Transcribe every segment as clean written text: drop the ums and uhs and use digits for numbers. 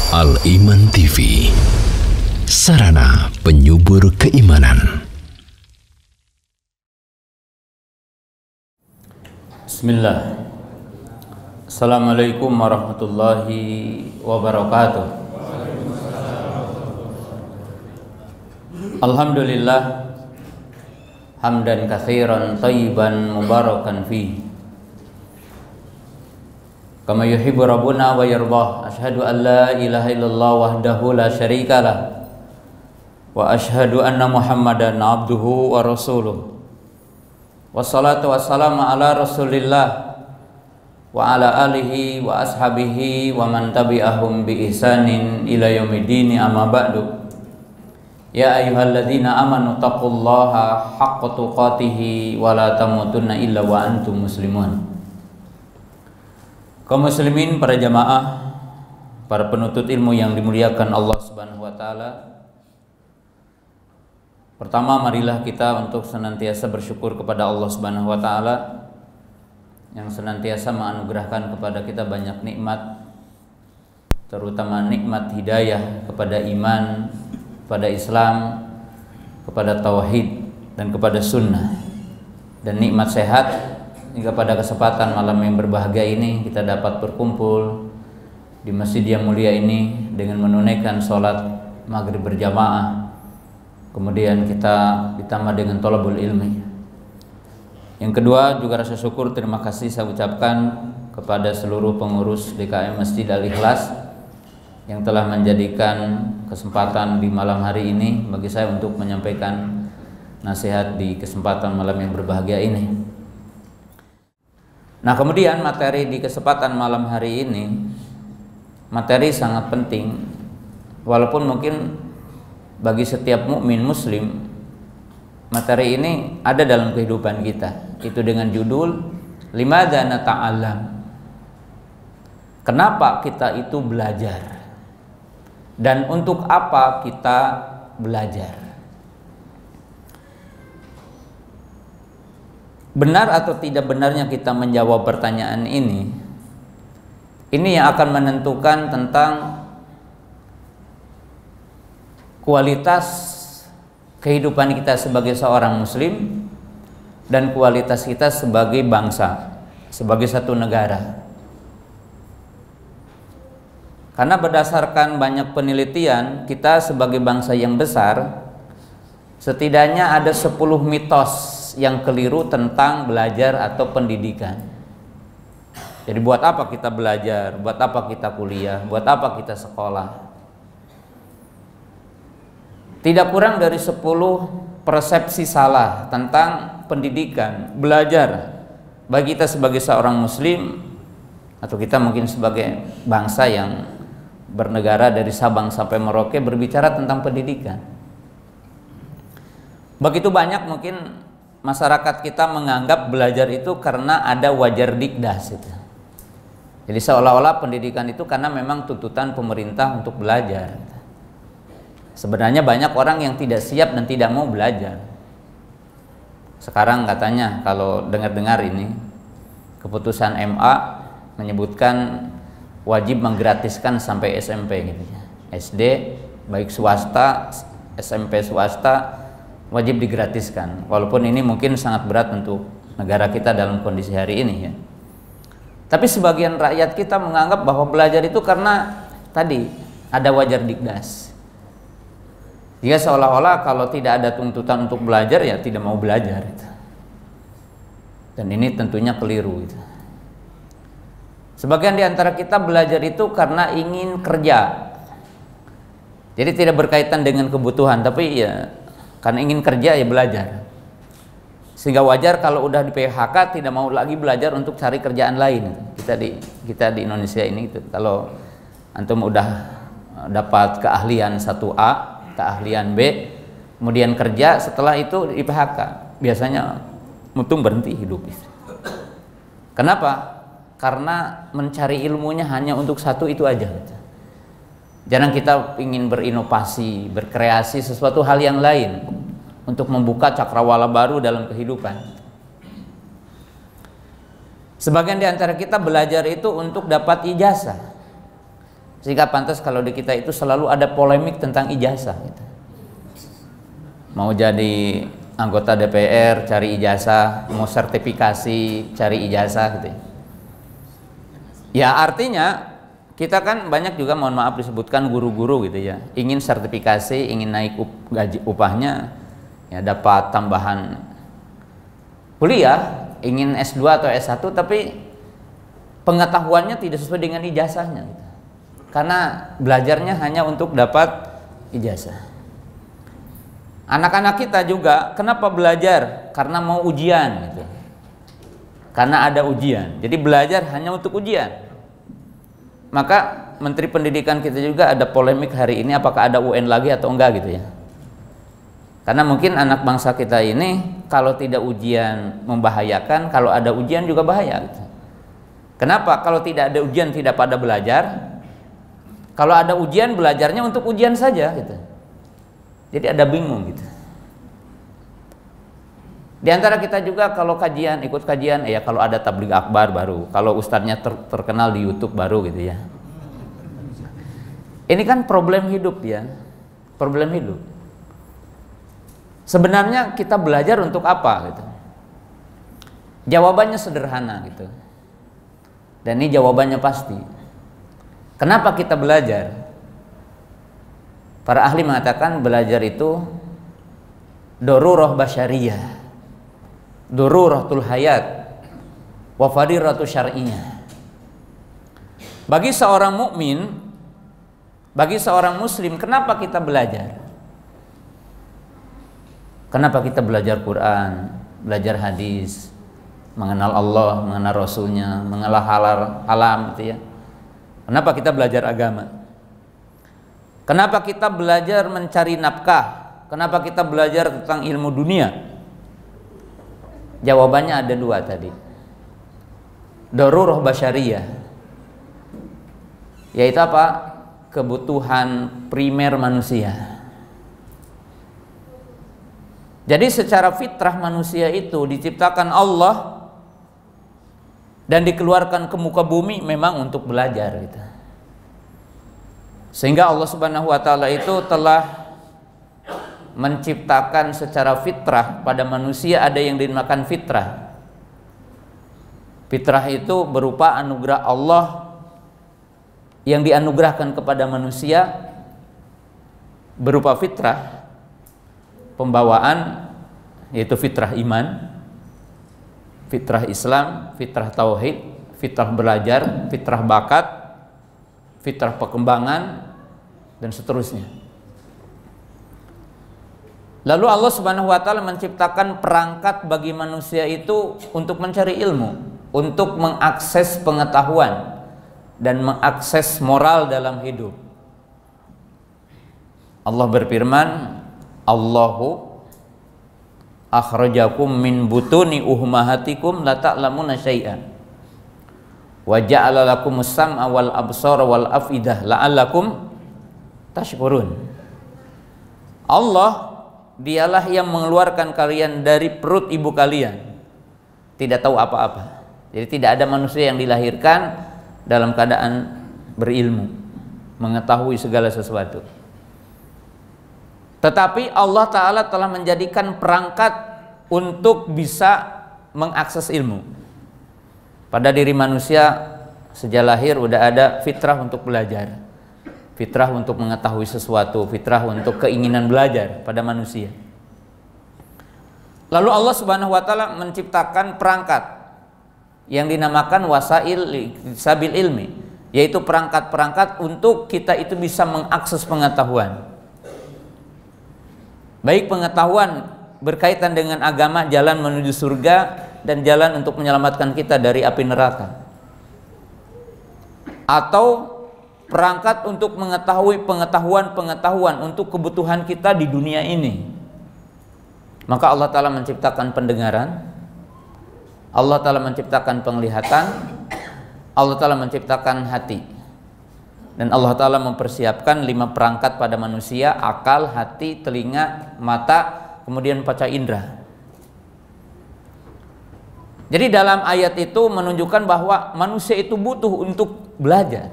Al-Iman TV, sarana penyubur keimanan. Bismillah. Assalamualaikum warahmatullahi wabarakatuh. Alhamdulillah, hamdan katsiran thayyiban mubarakan fi, kama yuhibbu rabbuna wa yardah. Asyhadu an la ilaha illallah wahdahu la syarikalah, wa asyhadu anna Muhammadan abduhu wa rasuluh. Wassalatu wassalamu ala rasulillah wa ala alihi wa ashabihi wa man tabi'ahum bi ihsanin ila yaumiddin, amma ba'du. Ya ayyuhalladzina amanu taqullaha haqqa tuqatih wa la tamutunna illa wa antum muslimun. Kaum muslimin, para jamaah, para penuntut ilmu yang dimuliakan Allah Subhanahu wa taala. Pertama, marilah kita untuk senantiasa bersyukur kepada Allah Subhanahu wa taala yang senantiasa menganugerahkan kepada kita banyak nikmat, terutama nikmat hidayah kepada iman, kepada Islam, kepada tauhid dan kepada sunnah, dan nikmat sehat hingga pada kesempatan malam yang berbahagia ini kita dapat berkumpul di masjid yang mulia ini dengan menunaikan sholat maghrib berjamaah. Kemudian kita ditambah dengan thalabul ilmi. Yang kedua, juga rasa syukur, terima kasih saya ucapkan kepada seluruh pengurus DKM Masjid Al-Ikhlas yang telah menjadikan kesempatan di malam hari ini bagi saya untuk menyampaikan nasihat di kesempatan malam yang berbahagia ini. Nah, kemudian materi di kesempatan malam hari ini, materi sangat penting, walaupun mungkin bagi setiap mukmin muslim materi ini ada dalam kehidupan kita, itu dengan judul limadza nata'allam. Kenapa kita itu belajar dan untuk apa kita belajar? Benar atau tidak benarnya kita menjawab pertanyaan ini yang akan menentukan tentang kualitas kehidupan kita sebagai seorang muslim dan kualitas kita sebagai bangsa, sebagai satu negara. Karena berdasarkan banyak penelitian, kita sebagai bangsa yang besar setidaknya ada 10 mitos yang keliru tentang belajar atau pendidikan. Jadi buat apa kita belajar? Buat apa kita kuliah? Buat apa kita sekolah? Tidak kurang dari 10 persepsi salah tentang pendidikan, belajar bagi kita sebagai seorang muslim atau kita mungkin sebagai bangsa yang bernegara dari Sabang sampai Merauke berbicara tentang pendidikan. Begitu banyak mungkin masyarakat kita menganggap belajar itu karena ada wajar dikdas itu. Jadi seolah-olah pendidikan itu karena memang tuntutan pemerintah untuk belajar. Sebenarnya banyak orang yang tidak siap dan tidak mau belajar. Sekarang katanya kalau dengar-dengar ini keputusan MA menyebutkan wajib menggratiskan sampai SMP gitu ya. SD baik swasta, SMP swasta wajib digratiskan. Walaupun ini mungkin sangat berat untuk negara kita dalam kondisi hari ini ya. Tapi sebagian rakyat kita menganggap bahwa belajar itu karena tadi ada wajar dikdas. Jika seolah-olah kalau tidak ada tuntutan untuk belajar ya tidak mau belajar gitu. Dan ini tentunya keliru gitu. Sebagian di antara kita belajar itu karena ingin kerja. Jadi tidak berkaitan dengan kebutuhan, tapi ya karena ingin kerja ya belajar. Sehingga wajar kalau udah di PHK tidak mau lagi belajar untuk cari kerjaan lain. Kita di Indonesia ini gitu. Kalau antum udah dapat keahlian 1A, keahlian B, kemudian kerja, setelah itu di PHK, biasanya untung berhenti hidup. Kenapa? Karena mencari ilmunya hanya untuk satu itu aja. Jarang kita ingin berinovasi, berkreasi sesuatu hal yang lain untuk membuka cakrawala baru dalam kehidupan. Sebagian di antara kita belajar itu untuk dapat ijazah. Sehingga pantas kalau di kita itu selalu ada polemik tentang ijazah gitu. Mau jadi anggota DPR cari ijazah, mau sertifikasi cari ijazah gitu. Ya artinya kita kan banyak juga, mohon maaf disebutkan, guru-guru gitu ya, ingin sertifikasi, ingin naik gaji upahnya, ya dapat tambahan kuliah, ingin S2 atau S1, tapi pengetahuannya tidak sesuai dengan ijazahnya gitu. Karena belajarnya hanya untuk dapat ijazah. Anak-anak kita juga kenapa belajar? Karena mau ujian gitu. Karena ada ujian. Jadi belajar hanya untuk ujian. Maka Menteri Pendidikan kita juga ada polemik hari ini, apakah ada UN lagi atau enggak gitu ya. Karena mungkin anak bangsa kita ini kalau tidak ujian membahayakan, kalau ada ujian juga bahaya gitu. Kenapa? Kalau tidak ada ujian tidak pada belajar. Kalau ada ujian, belajarnya untuk ujian saja gitu. Jadi ada bingung gitu. Di antara kita juga kalau kajian, ikut kajian, ya kalau ada tabligh akbar baru, kalau ustadznya terkenal di YouTube baru gitu ya. Ini kan problem hidup ya, problem hidup. Sebenarnya kita belajar untuk apa gitu? Jawabannya sederhana gitu. Dan ini jawabannya pasti. Kenapa kita belajar? Para ahli mengatakan belajar itu darurah basyariyah, daruratul hayat, wa fadhilatu syar'iyyah. Bagi seorang mukmin, bagi seorang muslim, kenapa kita belajar? Kenapa kita belajar Quran, belajar hadis, mengenal Allah, mengenal Rasulnya, mengenal haram gitu ya. Kenapa kita belajar agama? Kenapa kita belajar mencari nafkah? Kenapa kita belajar tentang ilmu dunia? Jawabannya ada dua tadi. Darurah basyariyah, yaitu apa? Kebutuhan primer manusia. Jadi secara fitrah manusia itu diciptakan Allah dan dikeluarkan ke muka bumi memang untuk belajar gitu. Sehingga Allah Subhanahu wa taala itu telah menciptakan secara fitrah pada manusia, ada yang dinamakan fitrah. Fitrah itu berupa anugerah Allah yang dianugerahkan kepada manusia berupa fitrah pembawaan, yaitu fitrah iman, fitrah Islam, fitrah tauhid, fitrah belajar, fitrah bakat, fitrah perkembangan, dan seterusnya. Lalu Allah Subhanahu wa taala menciptakan perangkat bagi manusia itu untuk mencari ilmu, untuk mengakses pengetahuan dan mengakses moral dalam hidup. Allah berfirman, Allahu akhrajakum min butuni ummahatikum la ta'lamuna syai'an wa ja'ala lakumus sam'a wal absara wal afidah la'allakum tashkurun. Allah dialah yang mengeluarkan kalian dari perut ibu kalian tidak tahu apa-apa. Jadi tidak ada manusia yang dilahirkan dalam keadaan berilmu, mengetahui segala sesuatu. Tetapi Allah Ta'ala telah menjadikan perangkat untuk bisa mengakses ilmu. Pada diri manusia sejak lahir udah ada fitrah untuk belajar, fitrah untuk mengetahui sesuatu, fitrah untuk keinginan belajar pada manusia. Lalu Allah Subhanahu wa taala menciptakan perangkat yang dinamakan wasail sabil ilmi, yaitu perangkat-perangkat untuk kita itu bisa mengakses pengetahuan. Baik pengetahuan berkaitan dengan agama, jalan menuju surga dan jalan untuk menyelamatkan kita dari api neraka, atau perangkat untuk mengetahui pengetahuan untuk kebutuhan kita di dunia ini. Maka Allah Ta'ala menciptakan pendengaran, Allah Ta'ala menciptakan penglihatan, Allah Ta'ala menciptakan hati, dan Allah Ta'ala mempersiapkan 5 perangkat pada manusia: akal, hati, telinga, mata, kemudian panca indera. Jadi dalam ayat itu menunjukkan bahwa manusia itu butuh untuk belajar.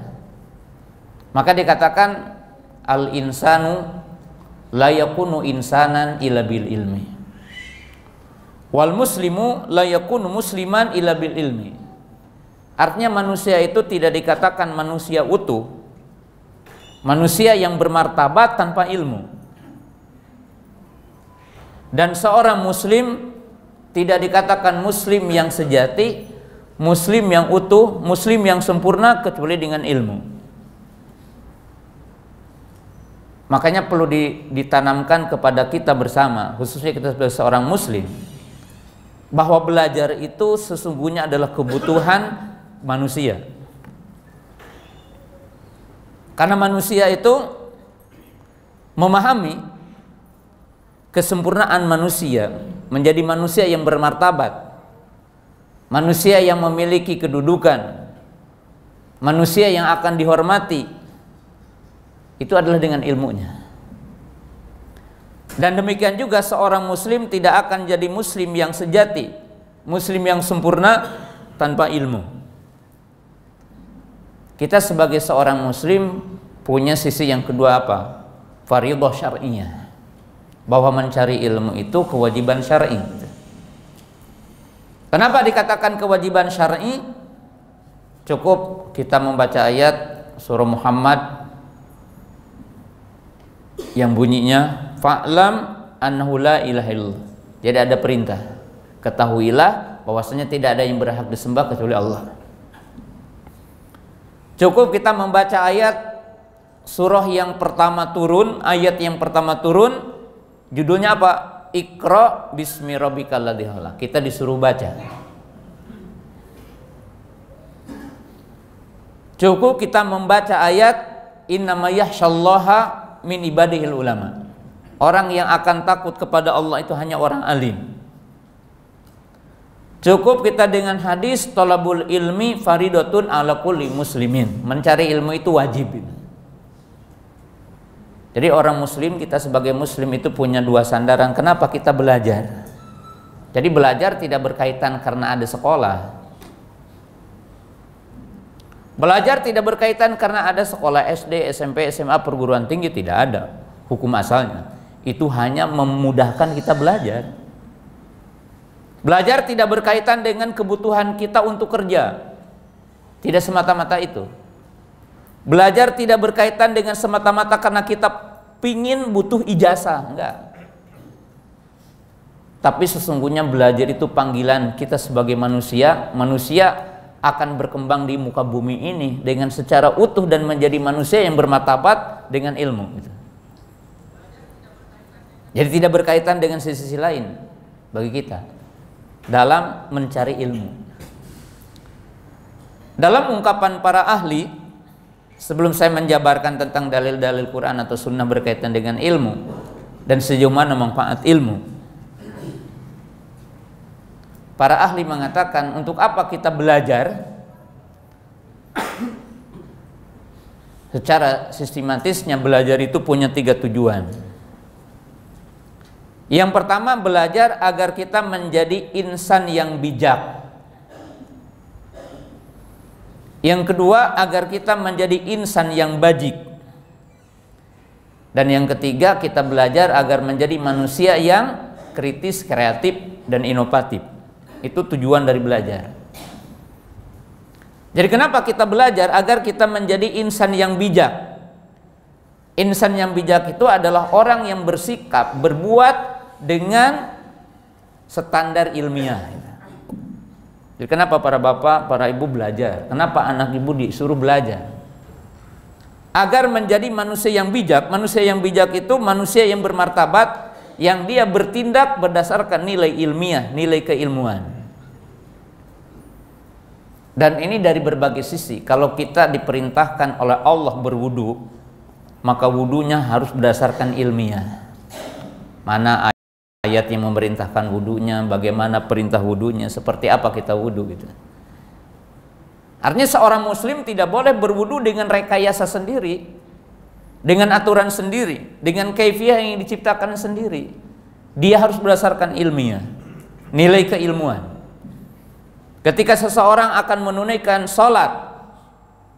Maka dikatakan al insanu la yakunu insanan illa bil ilmi, wal muslimu la yakunu musliman illa bil ilmi. Artinya manusia itu tidak dikatakan manusia utuh, manusia yang bermartabat tanpa ilmu. Dan seorang muslim tidak dikatakan muslim yang sejati, muslim yang utuh, muslim yang sempurna kecuali dengan ilmu. Makanya perlu ditanamkan kepada kita bersama, khususnya kita sebagai seorang muslim, bahwa belajar itu sesungguhnya adalah kebutuhan manusia. Karena manusia itu memahami kesempurnaan manusia menjadi manusia yang bermartabat, manusia yang memiliki kedudukan, manusia yang akan dihormati, itu adalah dengan ilmunya. Dan demikian juga seorang muslim tidak akan jadi muslim yang sejati, muslim yang sempurna tanpa ilmu. Kita sebagai seorang muslim punya sisi yang kedua apa? Fardhu syar'iyah. Bahwa mencari ilmu itu kewajiban syar'i. Kenapa dikatakan kewajiban syar'i? Cukup kita membaca ayat surah Muhammad yang bunyinya fa'lam annahu la ilaha illallah. Jadi ada perintah, ketahuilah bahwasanya tidak ada yang berhak disembah kecuali Allah. Cukup kita membaca ayat surah yang pertama turun, ayat yang pertama turun, judulnya apa? Iqra bismi rabbikal ladzi khalaq. Kita disuruh baca. Cukup kita membaca ayat innama yakhsyallaha min ibadihil ulama. Orang yang akan takut kepada Allah itu hanya orang alim. Cukup kita dengan hadis thalabul ilmi faridatun ala kulli muslimin. Mencari ilmu itu wajib. Jadi orang muslim, kita sebagai muslim itu punya dua sandaran. Kenapa kita belajar? Jadi belajar tidak berkaitan karena ada sekolah. Belajar tidak berkaitan karena ada sekolah SD, SMP, SMA, perguruan tinggi, tidak ada hukum asalnya. Itu hanya memudahkan kita belajar. Belajar tidak berkaitan dengan kebutuhan kita untuk kerja. Tidak semata-mata itu. Belajar tidak berkaitan dengan semata-mata karena kita pingin butuh ijazah, enggak. Tapi sesungguhnya belajar itu panggilan kita sebagai manusia. Manusia akan berkembang di muka bumi ini dengan secara utuh dan menjadi manusia yang bermartabat dengan ilmu. Jadi tidak berkaitan dengan sisi lain bagi kita dalam mencari ilmu. Dalam ungkapan para ahli, sebelum saya menjabarkan tentang dalil-dalil Quran atau sunnah berkaitan dengan ilmu dan sejauh mana manfaat ilmu, para ahli mengatakan untuk apa kita belajar secara sistematisnya. Belajar itu punya 3 tujuan. Yang pertama, belajar agar kita menjadi insan yang bijak. Yang kedua, agar kita menjadi insan yang bajik. Dan yang ketiga, kita belajar agar menjadi manusia yang kritis, kreatif, dan inovatif. Itu tujuan dari belajar. Jadi kenapa kita belajar? Agar kita menjadi insan yang bijak. Insan yang bijak itu adalah orang yang bersikap, berbuat dengan standar ilmiah. Jadi kenapa para bapak, para ibu belajar? Kenapa anak ibu disuruh belajar? Agar menjadi manusia yang bijak. Manusia yang bijak itu manusia yang bermartabat, yang dia bertindak berdasarkan nilai ilmiah, nilai keilmuan. Dan ini dari berbagai sisi. Kalau kita diperintahkan oleh Allah berwudu, maka wudunya harus berdasarkan ilmiah. Mana ayat yang memerintahkan wudunya, bagaimana perintah wudunya, seperti apa kita wudu gitu. Artinya seorang muslim tidak boleh berwudu dengan rekayasa sendiri, dengan aturan sendiri, dengan kaifiyah yang diciptakan sendiri. Dia harus berdasarkan ilmiah, nilai keilmuan. Ketika seseorang akan menunaikan sholat,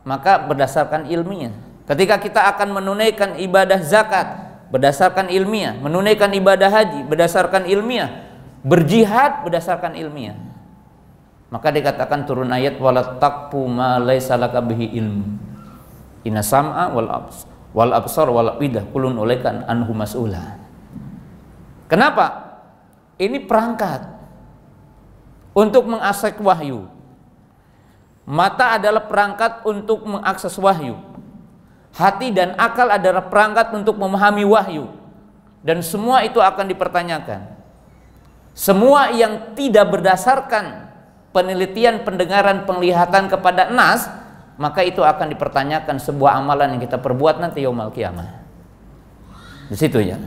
maka berdasarkan ilmiah. Ketika kita akan menunaikan ibadah zakat berdasarkan ilmiah, menunaikan ibadah haji berdasarkan ilmiah, berjihad berdasarkan ilmiah, maka dikatakan turun ayat wala taqfu ma laisa laka bihi ilmu inna sam'a wal absar wal afidah kullun ulaikan anhu mas'ula. Kenapa? Ini perangkat untuk mengakses wahyu. Mata adalah perangkat untuk mengakses wahyu. Hati dan akal adalah perangkat untuk memahami wahyu. Dan semua itu akan dipertanyakan. Semua yang tidak berdasarkan penelitian, pendengaran, penglihatan kepada nas, maka itu akan dipertanyakan sebuah amalan yang kita perbuat nanti yaumul qiyamah. Di situ ya.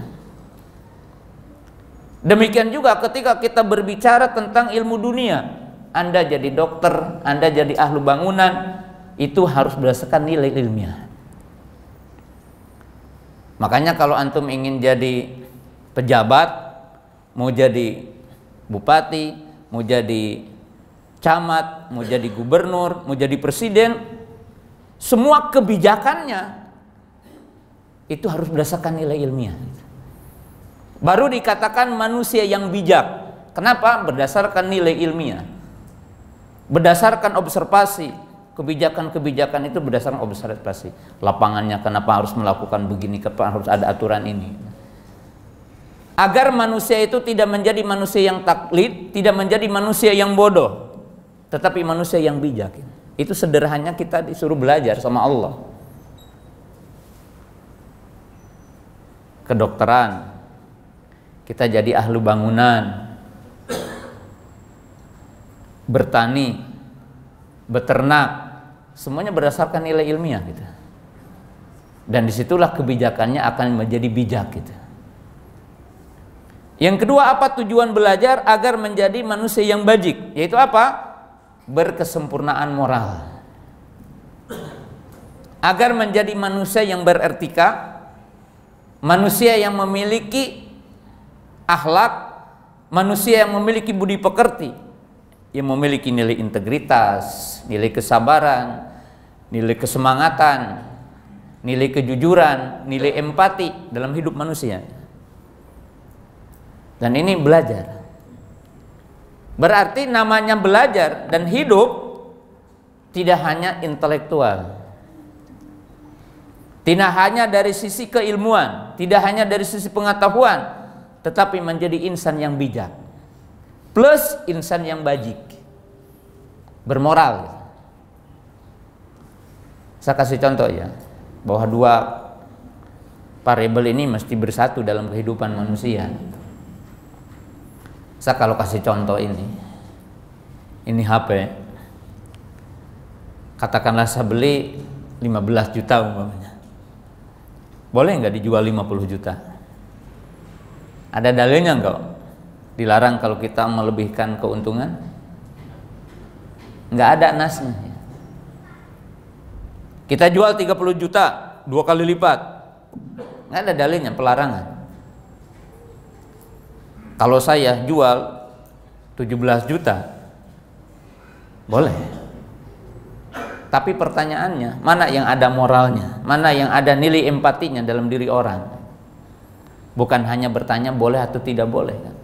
Demikian juga ketika kita berbicara tentang ilmu dunia. Anda jadi dokter, Anda jadi ahli bangunan, itu harus berdasarkan nilai ilmiah. Makanya kalau antum ingin jadi pejabat, mau jadi bupati, mau jadi camat, mau jadi gubernur, mau jadi presiden, semua kebijakannya itu harus berdasarkan nilai ilmiah. Baru dikatakan manusia yang bijak. Kenapa? Berdasarkan nilai ilmiah, berdasarkan observasi. Kebijakan-kebijakan itu berdasarkan observasi. Lapangannya kenapa harus melakukan begini, kenapa harus ada aturan ini. Agar manusia itu tidak menjadi manusia yang taklid, tidak menjadi manusia yang bodoh, tetapi manusia yang bijak. Itu sederhananya kita disuruh belajar sama Allah. Kedokteran, kita jadi ahli bangunan, bertani, beternak, semuanya berdasarkan nilai ilmiah gitu. Dan disitulah kebijakannya akan menjadi bijak gitu. Yang kedua, apa tujuan belajar? Agar menjadi manusia yang bajik, yaitu apa? Berkesempurnaan moral. Agar menjadi manusia yang beretika, manusia yang memiliki akhlak, manusia yang memiliki budi pekerti, yang memiliki nilai integritas, nilai kesabaran, nilai kesemangatan, nilai kejujuran, nilai empati dalam hidup manusia. Dan ini belajar. Berarti namanya belajar dan hidup tidak hanya intelektual, tidak hanya dari sisi keilmuan, tidak hanya dari sisi pengetahuan, tetapi menjadi insan yang bijak plus insan yang bajik, bermoral. Saya kasih contoh ya, bahwa dua variabel ini mesti bersatu dalam kehidupan manusia. Saya kalau kasih contoh ini HP, katakanlah saya beli 15 juta umpamanya, boleh nggak dijual 50 juta? Ada dalilnya enggak? Dilarang kalau kita melebihkan keuntungan? Nggak ada nasnya. Kita jual 30 juta, 2 kali lipat, nggak ada dalilnya pelarangan. Kalau saya jual 17 juta, boleh. Tapi pertanyaannya, mana yang ada moralnya, mana yang ada nilai empatinya dalam diri orang? Bukan hanya bertanya boleh atau tidak boleh kan?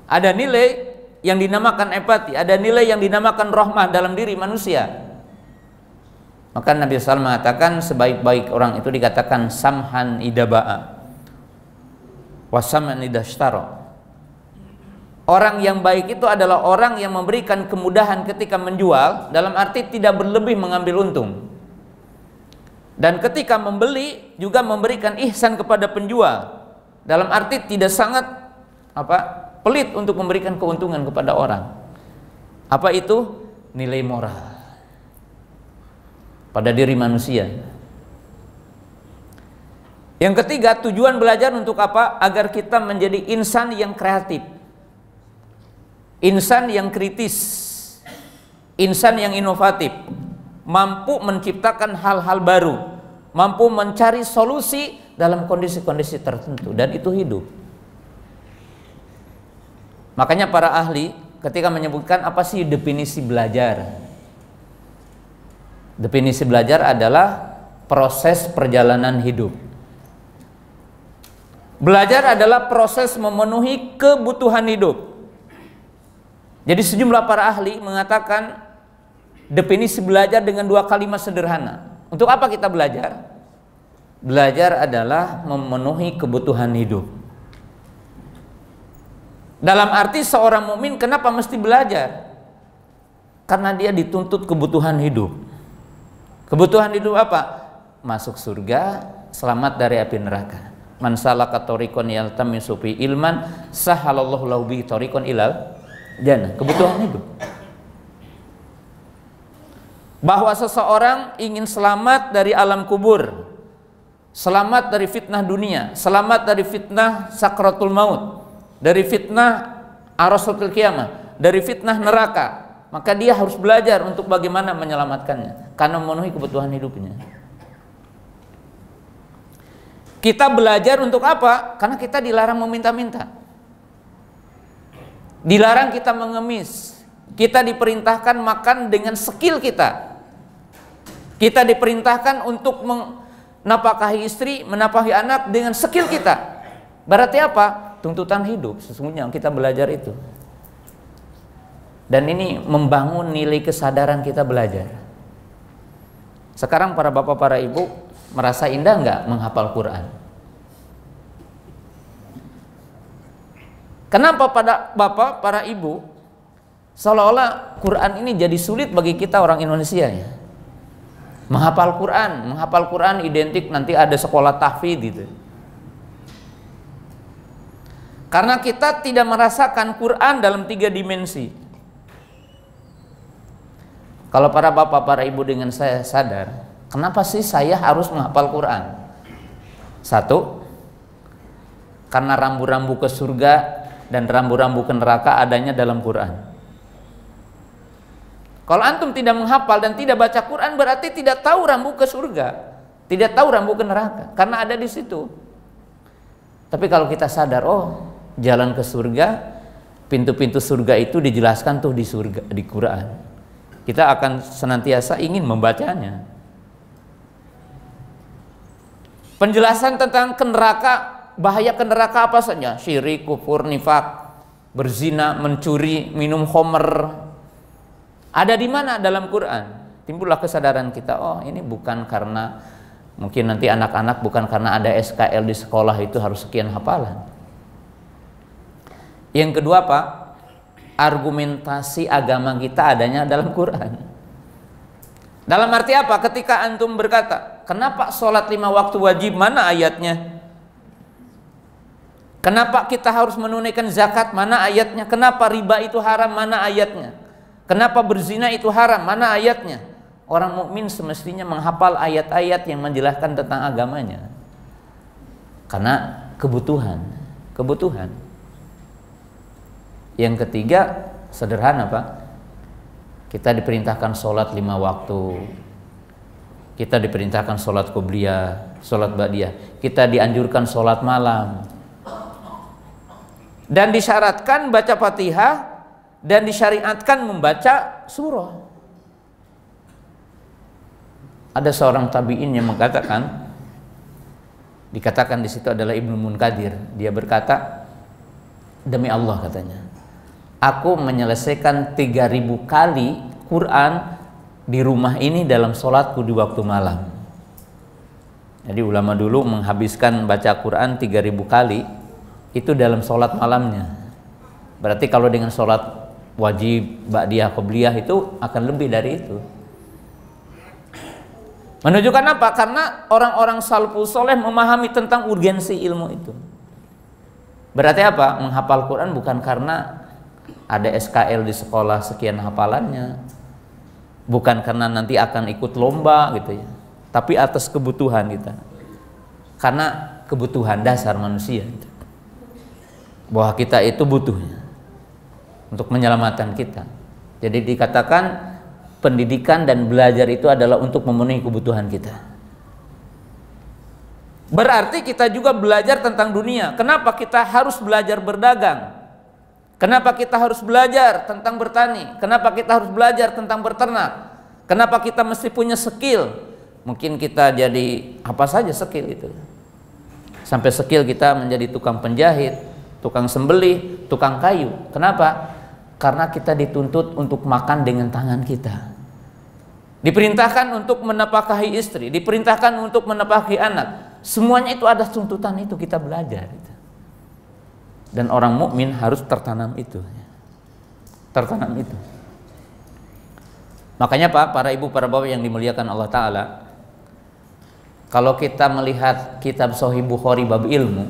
Ada nilai yang dinamakan empati, ada nilai yang dinamakan rahmah dalam diri manusia. Maka Nabi SAW mengatakan sebaik-baik orang itu dikatakan samhan idaba'a wasam'an idashtara. Orang yang baik itu adalah orang yang memberikan kemudahan ketika menjual, dalam arti tidak berlebih mengambil untung. Dan ketika membeli juga memberikan ihsan kepada penjual, dalam arti tidak sangat pelit untuk memberikan keuntungan kepada orang. Apa itu? Nilai moral pada diri manusia. Yang ketiga, tujuan belajar untuk apa? Agar kita menjadi insan yang kreatif, insan yang kritis, insan yang inovatif, mampu menciptakan hal-hal baru, mampu mencari solusi dalam kondisi-kondisi tertentu, dan itu hidup. Makanya para ahli ketika menyebutkan apa sih definisi belajar, Definisi belajar adalah proses perjalanan hidup. Belajar adalah proses memenuhi kebutuhan hidup. Jadi sejumlah para ahli mengatakan definisi belajar dengan dua kalimat sederhana. Untuk apa kita belajar? Belajar adalah memenuhi kebutuhan hidup. Dalam arti seorang mukmin kenapa mesti belajar? Karena dia dituntut kebutuhan hidup. Kebutuhan hidup apa? Masuk surga, selamat dari api neraka. Man salaka tariqan yaltamisu fi ilman sahalallahu lahu bihi tariqan ilal jannah. Kebutuhan hidup. Bahwa seseorang ingin selamat dari alam kubur, selamat dari fitnah dunia, selamat dari fitnah sakratul maut, dari fitnah arasatul qiyamah, dari fitnah neraka, maka dia harus belajar untuk bagaimana menyelamatkannya karena memenuhi kebutuhan hidupnya. Kita belajar untuk apa? Karena kita dilarang meminta-minta, dilarang kita mengemis, kita diperintahkan makan dengan skill kita, kita diperintahkan untuk menafkahi istri, menafkahi anak dengan skill kita. Berarti apa? Tuntutan hidup sesungguhnya kita belajar itu. Dan ini membangun nilai kesadaran kita belajar. Sekarang para bapak, para ibu merasa indah nggak menghafal Quran? Kenapa pada bapak, para ibu seolah-olah Quran ini jadi sulit bagi kita orang Indonesia ya? Menghafal Quran identik nanti ada sekolah tahfidz gitu. Karena kita tidak merasakan Quran dalam 3 dimensi. Kalau para bapak, para ibu dengan saya sadar, kenapa sih saya harus menghafal Quran? 1, karena rambu-rambu ke surga dan rambu-rambu ke neraka adanya dalam Quran. Kalau antum tidak menghafal dan tidak baca Quran, berarti tidak tahu rambu ke surga, tidak tahu rambu ke neraka, karena ada di situ. Tapi kalau kita sadar, oh jalan ke surga, pintu-pintu surga itu dijelaskan tuh di Quran, kita akan senantiasa ingin membacanya. Penjelasan tentang neraka, bahaya neraka apa saja? Syirik, kufur, nifak, berzina, mencuri, minum khamr. Ada di mana dalam Quran? Timbullah kesadaran kita, oh ini bukan karena mungkin nanti anak-anak bukan karena ada SKL di sekolah itu harus sekian hafalan. Yang kedua Pak, argumentasi agama kita adanya dalam Quran. Dalam arti apa? Ketika antum berkata, kenapa sholat 5 waktu wajib, mana ayatnya? Kenapa kita harus menunaikan zakat, mana ayatnya? Kenapa riba itu haram, mana ayatnya? Kenapa berzina itu haram, mana ayatnya? Orang mukmin semestinya menghafal ayat-ayat yang menjelaskan tentang agamanya. Karena kebutuhan. Yang ketiga, sederhana Pak, kita diperintahkan sholat 5 waktu, kita diperintahkan sholat qobliyah, sholat ba'diyah, kita dianjurkan sholat malam, dan disyaratkan baca Fatihah, dan disyariatkan membaca surah. Ada seorang tabi'in yang mengatakan, dikatakan di situ adalah Ibnu Munkadir, dia berkata, demi Allah katanya, aku menyelesaikan 3000 kali Quran di rumah ini dalam sholatku di waktu malam. Jadi ulama dulu menghabiskan baca Quran 3000 kali itu dalam sholat malamnya. Berarti kalau dengan sholat wajib, ba'diyah, qobliyah itu akan lebih dari itu. Menunjukkan apa? Karena orang-orang salafus soleh memahami tentang urgensi ilmu itu. Berarti apa? Menghafal Quran bukan karena ada SKL di sekolah sekian hafalannya, bukan karena nanti akan ikut lomba gitu ya, tapi atas kebutuhan kita, karena kebutuhan dasar manusia gitu. Bahwa kita itu butuhnya untuk menyelamatkan kita. Jadi dikatakan pendidikan dan belajar itu adalah untuk memenuhi kebutuhan kita. Berarti kita juga belajar tentang dunia. Kenapa kita harus belajar berdagang? Kenapa kita harus belajar tentang bertani? Kenapa kita harus belajar tentang berternak? Kenapa kita mesti punya skill? Mungkin kita jadi apa saja skill itu. Sampai skill kita menjadi tukang penjahit, tukang sembelih, tukang kayu. Kenapa? Karena kita dituntut untuk makan dengan tangan kita. Diperintahkan untuk menafkahi istri, diperintahkan untuk menafkahi anak. Semuanya itu ada tuntutan itu, kita belajar. Dan orang mukmin harus tertanam itu. Tertanam itu. Makanya Pak, para ibu, para bapak yang dimuliakan Allah Ta'ala, kalau kita melihat kitab Sahih Bukhari bab ilmu,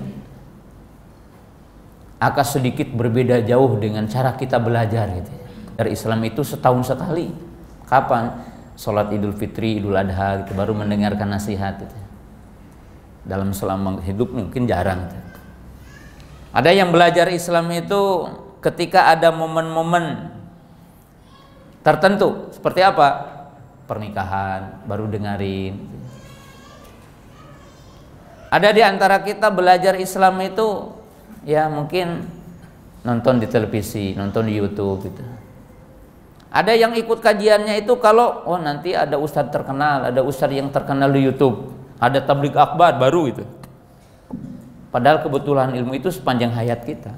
akan sedikit berbeda jauh dengan cara kita belajar gitu. Dari Islam itu setahun sekali. Kapan? Sholat Idul Fitri, Idul Adha gitu, baru mendengarkan nasihat gitu. Dalam selama hidup mungkin jarang gitu. Ada yang belajar Islam itu ketika ada momen-momen tertentu. Seperti apa? Pernikahan, baru dengerin. Ada di antara kita belajar Islam itu ya mungkin nonton di televisi, nonton di YouTube gitu. Ada yang ikut kajiannya itu kalau nanti ada ustadz terkenal, ada ustadz yang terkenal di YouTube, ada tabligh akbar baru itu. Padahal kebetulan ilmu itu sepanjang hayat kita.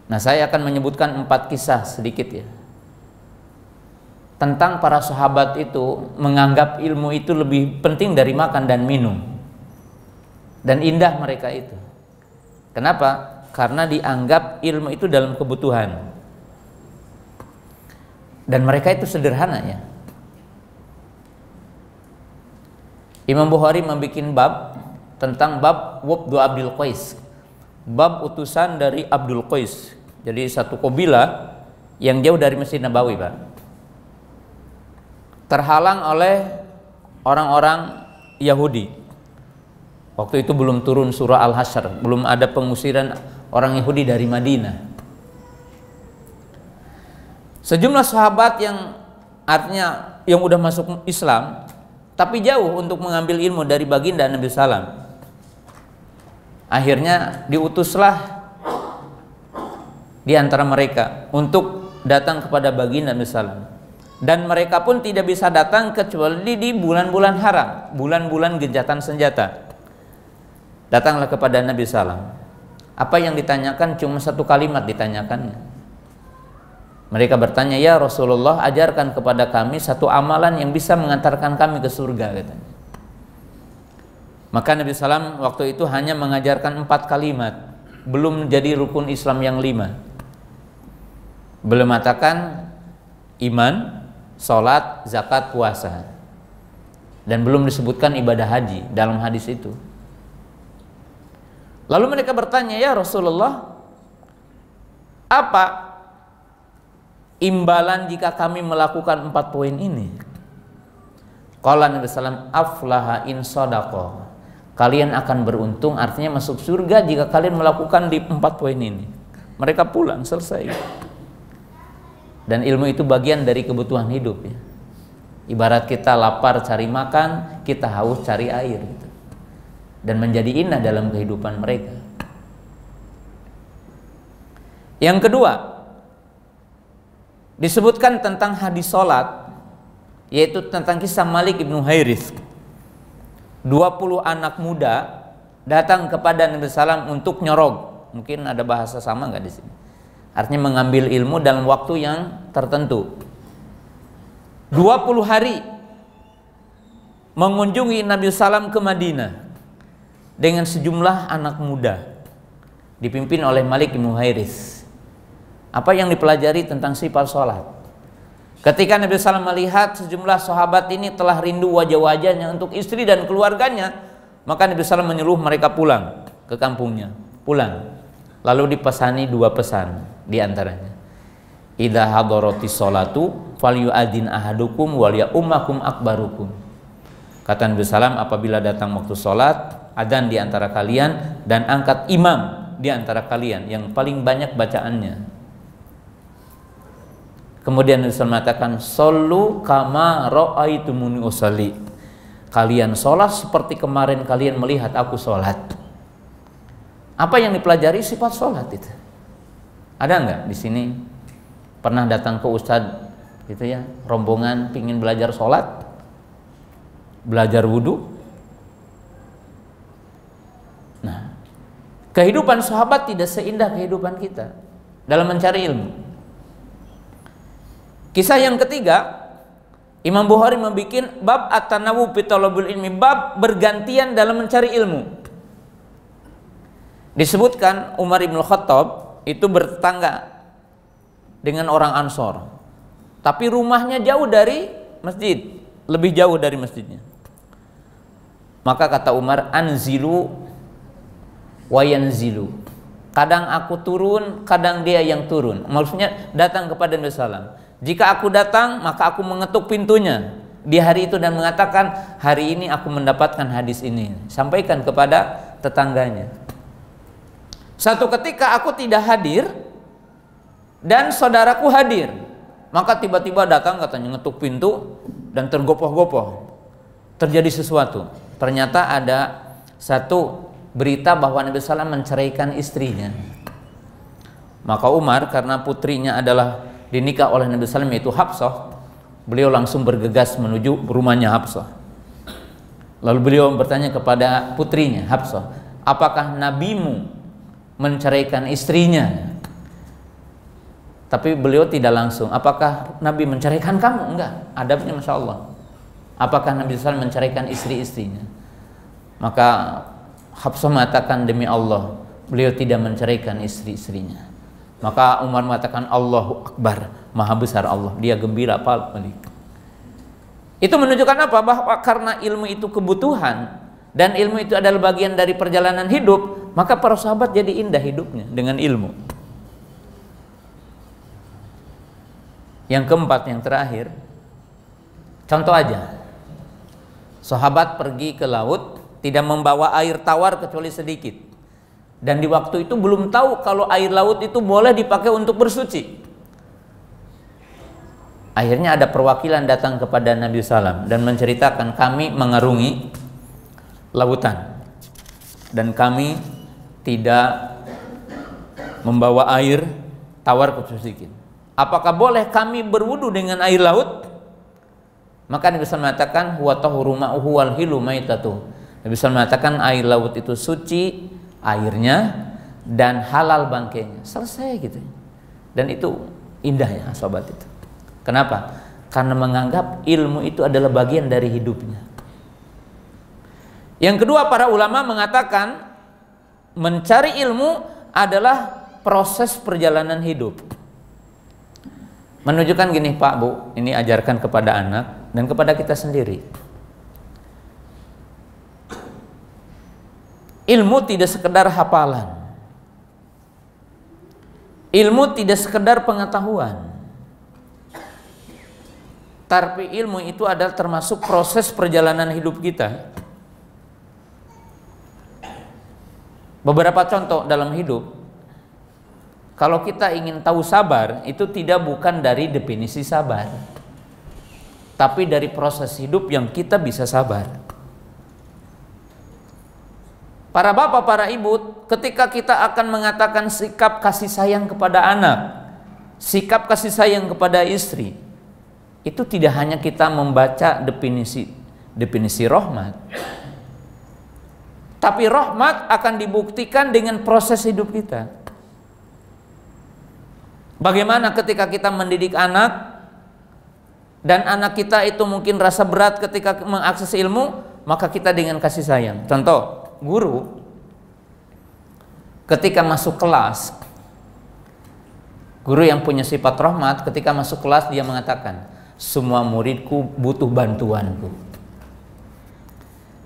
Nah, saya akan menyebutkan 4 kisah sedikit ya. Tentang para sahabat itu menganggap ilmu itu lebih penting dari makan dan minum. Dan indah mereka itu. Kenapa? Karena dianggap ilmu itu dalam kebutuhan. Dan mereka itu sederhana ya. Imam Bukhari membuat bab tentang bab Wabdu Abdul Qais, bab utusan dari Abdul Qais. Jadi satu kabilah yang jauh dari Masjid Nabawi, Pak, terhalang oleh orang-orang Yahudi. Waktu itu belum turun surah Al-Hasyr, belum ada pengusiran orang Yahudi dari Madinah. Sejumlah sahabat yang artinya yang udah masuk Islam tapi jauh untuk mengambil ilmu dari baginda Nabi Sallam. Akhirnya diutuslah di antara mereka untuk datang kepada baginda Nabi Sallam. Dan mereka pun tidak bisa datang kecuali di bulan-bulan haram, bulan-bulan gencatan senjata. Datanglah kepada Nabi Sallam. Apa yang ditanyakan cuma satu kalimat ditanyakannya. Mereka bertanya, ya Rasulullah, ajarkan kepada kami satu amalan yang bisa mengantarkan kami ke surga, katanya. Maka Nabi SAW waktu itu hanya mengajarkan 4 kalimat, belum menjadi rukun Islam yang 5. Belum mengatakan iman, sholat, zakat, puasa, dan belum disebutkan ibadah haji dalam hadis itu. Lalu mereka bertanya, ya Rasulullah, apa imbalan jika kami melakukan 4 poin ini? Qala Nabi sallallahu aflaha in shadaqa. Kalian akan beruntung, artinya masuk surga jika kalian melakukan di 4 poin ini. Mereka pulang, selesai. Dan ilmu itu bagian dari kebutuhan hidup ya. Ibarat kita lapar cari makan, kita haus cari air gitu. Dan menjadi indah dalam kehidupan mereka. Yang kedua, disebutkan tentang hadis sholat, yaitu tentang kisah Malik ibnu Hairith. 20 anak muda datang kepada Nabi SAW untuk nyorog. Mungkin ada bahasa sama nggak di sini? Artinya mengambil ilmu dalam waktu yang tertentu. 20 hari mengunjungi Nabi SAW ke Madinah dengan sejumlah anak muda dipimpin oleh Malik ibnu Hairith. Apa yang dipelajari tentang sifat sholat? Ketika Nabi SAW melihat sejumlah sahabat ini telah rindu wajah-wajahnya untuk istri dan keluarganya, maka Nabi SAW menyuruh mereka pulang ke kampungnya. Pulang. Lalu dipesani 2 pesan di antaranya. Idza hadaratis sholatu falyu'adzin ahadukum waliya ummakum akbarukum. Kata Nabi SAW, apabila datang waktu sholat, adzan di antara kalian dan angkat imam di antara kalian yang paling banyak bacaannya. Kemudian Nabi SAW mengatakan, "Shollu kama ra'aitumuni usolli." Kalian sholat seperti kemarin kalian melihat aku sholat. Apa yang dipelajari? Sifat sholat itu. Ada nggak di sini pernah datang ke ustadz gitu ya, rombongan pingin belajar sholat, belajar wudhu. Nah, kehidupan sahabat tidak seindah kehidupan kita dalam mencari ilmu. Kisah yang ketiga, Imam Bukhari membuat bab at-tanawwu fi talabul ilmi, bab bergantian dalam mencari ilmu. Disebutkan Umar bin Khattab itu bertetangga dengan orang Ansor, tapi rumahnya jauh dari masjid, lebih jauh dari masjidnya. Maka kata Umar, anzilu wa yanzilu, kadang aku turun, kadang dia yang turun. Maksudnya datang kepada Nabi SAW. Jika aku datang, maka aku mengetuk pintunya di hari itu dan mengatakan, hari ini aku mendapatkan hadis ini, sampaikan kepada tetangganya. Satu ketika aku tidak hadir dan saudaraku hadir, maka tiba-tiba datang, katanya ngetuk pintu dan tergopoh-gopoh, terjadi sesuatu. Ternyata ada satu berita bahwa Nabi SAW menceraikan istrinya. Maka Umar, karena putrinya adalah dinikah oleh Nabi SAW, yaitu Hafsah, beliau langsung bergegas menuju rumahnya Hafsah. Lalu beliau bertanya kepada putrinya, Hafsah, apakah nabimu menceraikan istrinya? Tapi beliau tidak langsung, apakah Nabi menceraikan kamu? Enggak, adabnya Masya Allah. Apakah Nabi SAW menceraikan istri-istrinya? Maka Hafsah mengatakan, demi Allah, beliau tidak menceraikan istri-istrinya. Maka Umar mengatakan, Allahu Akbar, maha besar Allah. Dia gembira balik. Itu menunjukkan apa? Bahwa karena ilmu itu kebutuhan dan ilmu itu adalah bagian dari perjalanan hidup, maka para sahabat jadi indah hidupnya dengan ilmu. Yang keempat, yang terakhir, contoh aja, sahabat pergi ke laut tidak membawa air tawar kecuali sedikit, dan di waktu itu belum tahu kalau air laut itu boleh dipakai untuk bersuci. Akhirnya ada perwakilan datang kepada Nabi SAW dan menceritakan, kami mengarungi lautan dan kami tidak membawa air tawar kecuali sedikit. Apakah boleh kami berwudu dengan air laut? Maka Nabi SAW mengatakan, huwa tahuru ma'uhu wal hilu maitatuh. Nabi SAW mengatakan air laut itu suci airnya dan halal bangkainya. Selesai gitu. Dan itu indah ya sahabat itu. Kenapa? Karena menganggap ilmu itu adalah bagian dari hidupnya. Yang kedua, para ulama mengatakan mencari ilmu adalah proses perjalanan hidup. Menunjukkan gini Pak Bu, ini ajarkan kepada anak dan kepada kita sendiri. Ilmu tidak sekedar hafalan. Ilmu tidak sekedar pengetahuan. Tapi ilmu itu adalah termasuk proses perjalanan hidup kita. Beberapa contoh dalam hidup. Kalau kita ingin tahu sabar, itu bukan dari definisi sabar, tapi dari proses hidup yang kita bisa sabar. Para bapak, para ibu, ketika kita akan mengatakan sikap kasih sayang kepada anak, sikap kasih sayang kepada istri, itu tidak hanya kita membaca definisi rahmat, tapi rahmat akan dibuktikan dengan proses hidup kita. Bagaimana ketika kita mendidik anak dan anak kita itu mungkin rasa berat ketika mengakses ilmu, maka kita dengan kasih sayang. Contoh, guru ketika masuk kelas, guru yang punya sifat rahmat, ketika masuk kelas dia mengatakan, semua muridku butuh bantuanku.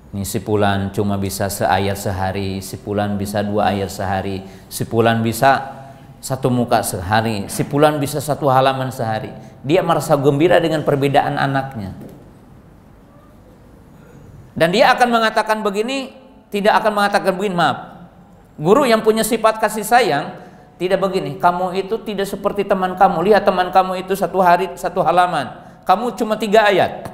Ini si fulan cuma bisa seayat sehari, si fulan bisa 2 ayat sehari, si fulan bisa 1 muka sehari, si fulan bisa 1 halaman sehari. Dia merasa gembira dengan perbedaan anaknya. Dan dia akan mengatakan begini, tidak akan mengatakan begini, maaf. Guru yang punya sifat kasih sayang tidak begini, kamu itu tidak seperti teman kamu. Lihat teman kamu itu 1 hari 1 halaman, kamu cuma 3 ayat.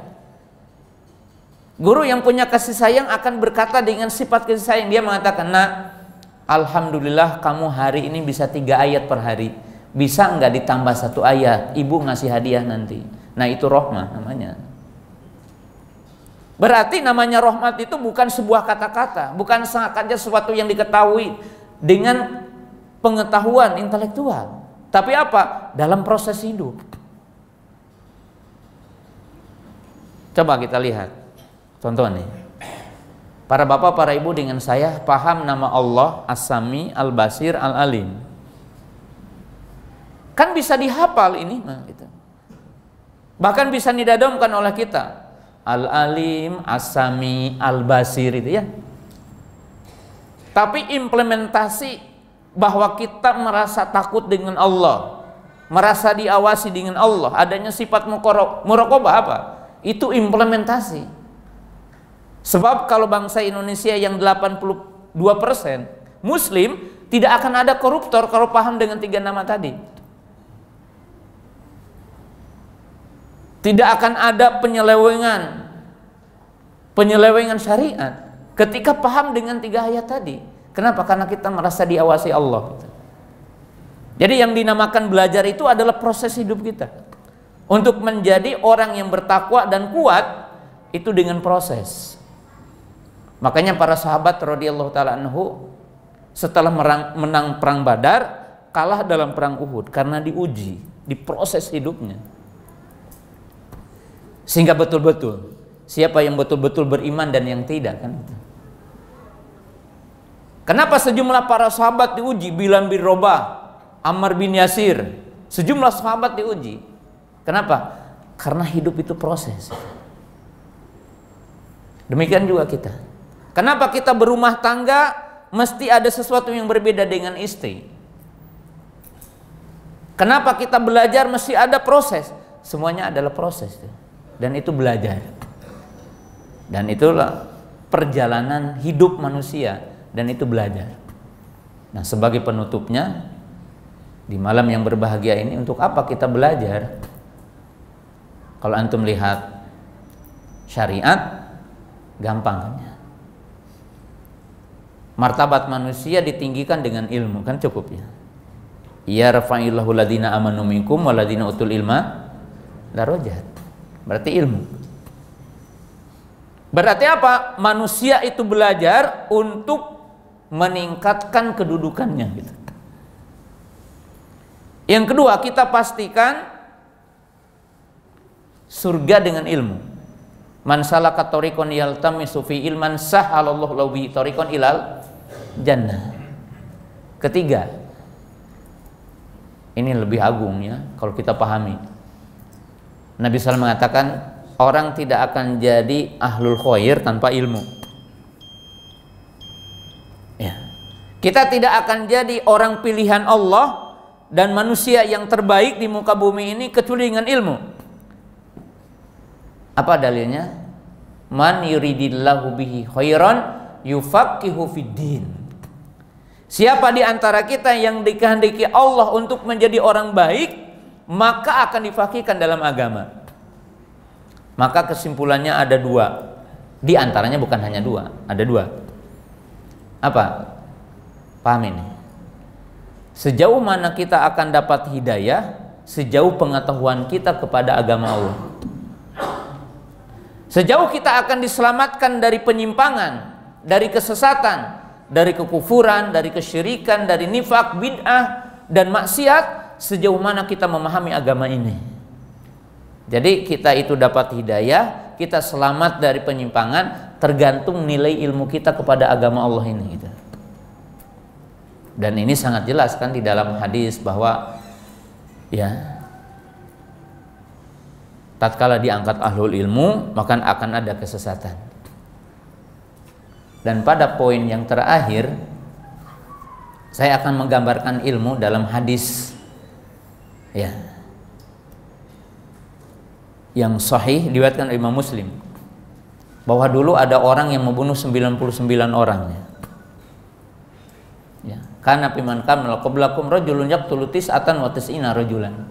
Guru yang punya kasih sayang akan berkata dengan sifat kasih sayang, dia mengatakan, nak, alhamdulillah kamu hari ini bisa 3 ayat per hari. Bisa enggak ditambah 1 ayat? Ibu ngasih hadiah nanti. Nah, itu rahmah namanya. Berarti namanya rahmat itu bukan sebuah kata-kata, bukan saja sesuatu yang diketahui dengan pengetahuan intelektual, tapi apa? Dalam proses hidup. Coba kita lihat contoh nih. Para bapak, para ibu dengan saya paham nama Allah As-Sami, Al-Basir, Al-Alim. Kan bisa dihafal ini, nah, gitu. Bahkan bisa didadomkan oleh kita. Al-Alim, As-Sami, Al-Basir itu ya. Tapi implementasi bahwa kita merasa takut dengan Allah, merasa diawasi dengan Allah, adanya sifat muraqabah apa? Itu implementasi. Sebab kalau bangsa Indonesia yang 82% Muslim, tidak akan ada koruptor kalau paham dengan 3 nama tadi. Tidak akan ada penyelewengan syariat ketika paham dengan 3 ayat tadi. Kenapa? Karena kita merasa diawasi Allah. Jadi yang dinamakan belajar itu adalah proses hidup kita untuk menjadi orang yang bertakwa dan kuat, itu dengan proses. Makanya para sahabat radhiyallahu taala anhu setelah menang perang Badar, kalah dalam perang Uhud karena diuji, diproses hidupnya. Sehingga betul-betul siapa yang betul-betul beriman dan yang tidak, kan? Kenapa sejumlah para sahabat diuji? Bilal bin Rabah, Ammar bin Yasir, sejumlah sahabat diuji. Kenapa? Karena hidup itu proses. Demikian juga kita. Kenapa kita berumah tangga mesti ada sesuatu yang berbeda dengan istri? Kenapa kita belajar mesti ada proses? Semuanya adalah proses. Dan itu belajar. Dan itulah perjalanan hidup manusia. Dan itu belajar. Nah, sebagai penutupnya, di malam yang berbahagia ini, untuk apa kita belajar? Kalau antum lihat syariat, gampang kan ya? Martabat manusia ditinggikan dengan ilmu, kan cukup ya. Ya rafa'illahu ladina amanu minkum waladina utul ilma darajat. Berarti ilmu. Berarti apa? Manusia itu belajar untuk meningkatkan kedudukannya gitu. Yang kedua, kita pastikan surga dengan ilmu. Man salaka tariqan yaltamisu fi ilman sahhalallahu lahu bihi tariqan ilal jannah. Ketiga, ini lebih agung ya kalau kita pahami. Nabi SAW mengatakan orang tidak akan jadi ahlul khair tanpa ilmu. Ya. Kita tidak akan jadi orang pilihan Allah dan manusia yang terbaik di muka bumi ini kecuali dengan ilmu. Apa dalilnya? Man yuridillahu bihi khairan yufaqihu fiddin. Siapa di antara kita yang dikehendaki Allah untuk menjadi orang baik, maka akan difaqihkan dalam agama. Maka kesimpulannya ada 2. Di antaranya bukan hanya 2, ada 2. Apa? Paham ini? Sejauh mana kita akan dapat hidayah, sejauh pengetahuan kita kepada agama Allah. Sejauh kita akan diselamatkan dari penyimpangan, dari kesesatan, dari kekufuran, dari kesyirikan, dari nifak, bid'ah, dan maksiat, sejauh mana kita memahami agama ini. Jadi kita itu dapat hidayah, kita selamat dari penyimpangan, tergantung nilai ilmu kita kepada agama Allah ini gitu. Dan ini sangat jelas kan di dalam hadis bahwa ya, tatkala diangkat ahlul ilmu, maka akan ada kesesatan. Dan pada poin yang terakhir, saya akan menggambarkan ilmu dalam hadis ya, yang sahih diriwayatkan oleh Imam Muslim, bahwa dulu ada orang yang membunuh 99 orang ya. Kana piman kamala qablakum rajulun yaqtulu tis'atan wa tis'ina rajulan.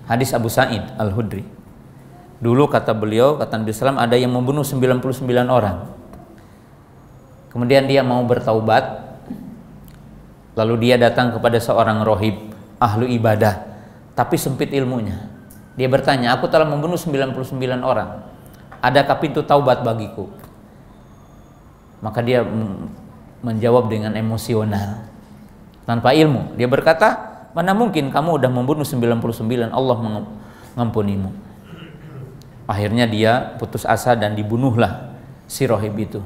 Hadis Abu Sa'id Al-Khudri. Dulu kata beliau, kata Nabi SAW, ada yang membunuh 99 orang. Kemudian dia mau bertaubat, lalu dia datang kepada seorang rohib, ahlu ibadah, tapi sempit ilmunya. Dia bertanya, aku telah membunuh 99 orang. Adakah pintu taubat bagiku? Maka dia menjawab dengan emosional, tanpa ilmu. Dia berkata, mana mungkin kamu udah membunuh 99, Allah mengampunimu. Akhirnya dia putus asa dan dibunuhlah si rohib itu,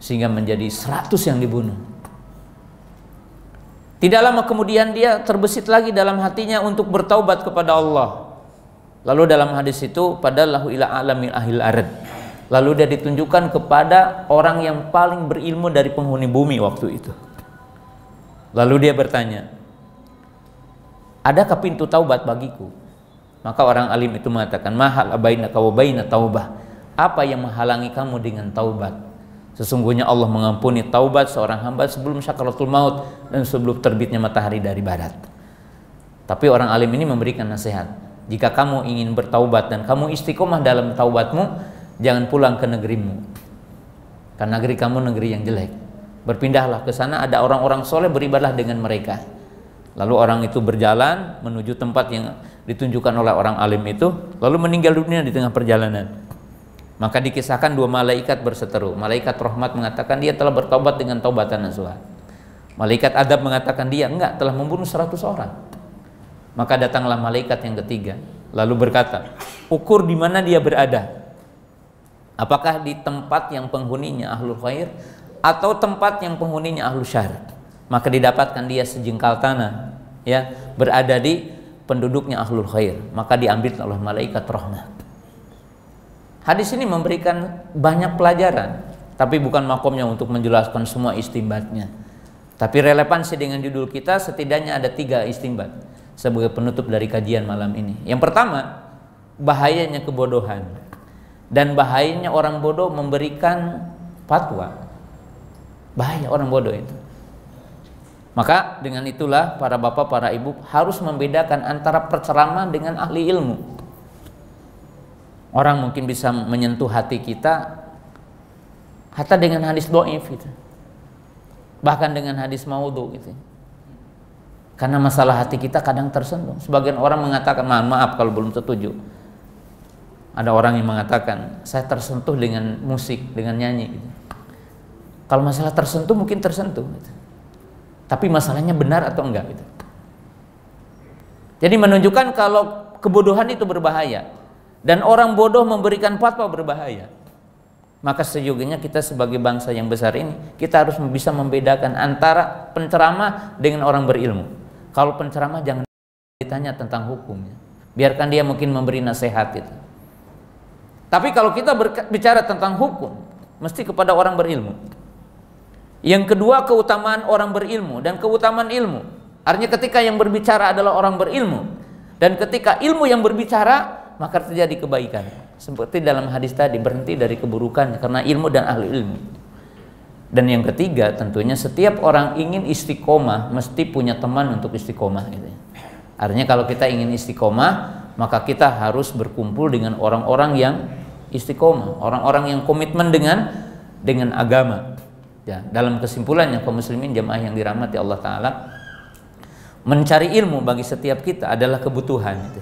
sehingga menjadi 100 yang dibunuh. Tidak lama kemudian dia terbesit lagi dalam hatinya untuk bertaubat kepada Allah. Lalu dalam hadis itu, padallahu ila alamil ahil arad, lalu dia ditunjukkan kepada orang yang paling berilmu dari penghuni bumi waktu itu. Lalu dia bertanya, adakah pintu taubat bagiku? Maka orang alim itu mengatakan, mahal abainaka wa baina taubah, apa yang menghalangi kamu dengan taubat? Sesungguhnya Allah mengampuni taubat seorang hamba sebelum syakaratul maut dan sebelum terbitnya matahari dari barat. Tapi orang alim ini memberikan nasihat, jika kamu ingin bertaubat dan kamu istiqomah dalam taubatmu, jangan pulang ke negerimu, karena negeri kamu negeri yang jelek. Berpindahlah ke sana, ada orang-orang soleh, beribadah dengan mereka. Lalu orang itu berjalan menuju tempat yang ditunjukkan oleh orang alim itu, lalu meninggal dunia di tengah perjalanan. Maka dikisahkan 2 malaikat berseteru. Malaikat rahmat mengatakan dia telah bertaubat dengan taubatan nasuha. Malaikat adab mengatakan dia enggak, telah membunuh 100 orang. Maka datanglah malaikat yang ketiga, lalu berkata, ukur di mana dia berada. Apakah di tempat yang penghuninya ahlul khair atau tempat yang penghuninya ahlul syar? Maka didapatkan dia sejengkal tanah, ya, berada di penduduknya ahlul khair. Maka diambil oleh malaikat rahmat. Hadis ini memberikan banyak pelajaran, tapi bukan makomnya untuk menjelaskan semua istimbatnya. Tapi relevansi dengan judul kita, setidaknya ada 3 istimbat sebagai penutup dari kajian malam ini. Yang pertama, bahayanya kebodohan dan bahayanya orang bodoh memberikan fatwa. Bahaya orang bodoh itu. Maka dengan itulah para bapak, para ibu harus membedakan antara penceramah dengan ahli ilmu. Orang mungkin bisa menyentuh hati kita hatta dengan hadis dhaif gitu. Bahkan dengan hadis maudhu gitu. Karena masalah hati kita kadang tersentuh. Sebagian orang mengatakan, maaf kalau belum setuju. Ada orang yang mengatakan, saya tersentuh dengan musik, dengan nyanyi gitu. Kalau masalah tersentuh mungkin tersentuh gitu. Tapi masalahnya benar atau enggak gitu. Jadi menunjukkan kalau kebodohan itu berbahaya dan orang bodoh memberikan fatwa berbahaya. Maka sejujurnya kita sebagai bangsa yang besar ini, kita harus bisa membedakan antara penceramah dengan orang berilmu. Kalau penceramah jangan ditanya tentang hukumnya, biarkan dia mungkin memberi nasihat itu. Tapi kalau kita bicara tentang hukum, mesti kepada orang berilmu. Yang kedua, keutamaan orang berilmu dan keutamaan ilmu. Artinya ketika yang berbicara adalah orang berilmu, dan ketika ilmu yang berbicara, maka terjadi kebaikan. Seperti dalam hadis tadi, berhenti dari keburukan karena ilmu dan ahli ilmu. Dan yang ketiga, tentunya setiap orang ingin istiqomah mesti punya teman untuk istiqomah gitu. Artinya kalau kita ingin istiqomah, maka kita harus berkumpul dengan orang-orang yang istiqomah, orang-orang yang komitmen dengan agama. Ya, dalam kesimpulannya, kaum muslimin jamaah yang dirahmati Allah Ta'ala, mencari ilmu bagi setiap kita adalah kebutuhan gitu.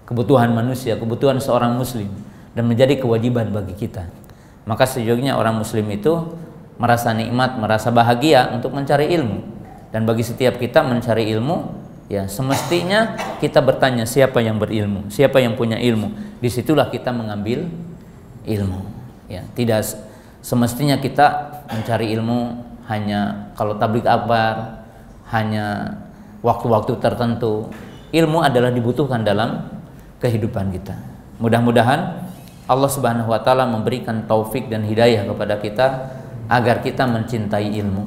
Kebutuhan manusia, kebutuhan seorang muslim, dan menjadi kewajiban bagi kita. Maka sejujurnya orang muslim itu merasa nikmat, merasa bahagia untuk mencari ilmu. Dan bagi setiap kita mencari ilmu, ya semestinya kita bertanya siapa yang berilmu, siapa yang punya ilmu. Disitulah kita mengambil ilmu. Ya, tidak semestinya kita mencari ilmu hanya kalau tabligh akbar, hanya waktu-waktu tertentu. Ilmu adalah dibutuhkan dalam kehidupan kita. Mudah-mudahan Allah Subhanahu wa taala memberikan taufik dan hidayah kepada kita agar kita mencintai ilmu,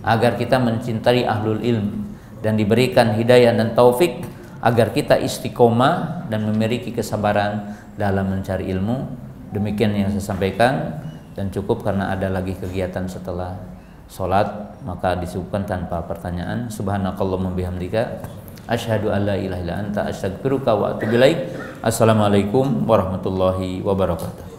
agar kita mencintai ahlul ilm, dan diberikan hidayah dan taufik agar kita istiqomah dan memiliki kesabaran dalam mencari ilmu. Demikian yang saya sampaikan, dan cukup karena ada lagi kegiatan setelah sholat, maka disebutkan tanpa pertanyaan. Subhanakallahumma bihamdika asyhadu an la ilaha illa anta astaghfiruka wa atubu ilaik. Assalamualaikum warahmatullahi wabarakatuh.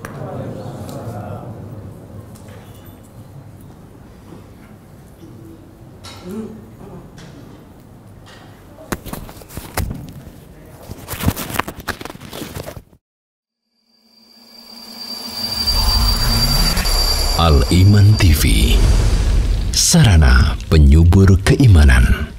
Al Iman TV, sarana penyubur keimanan.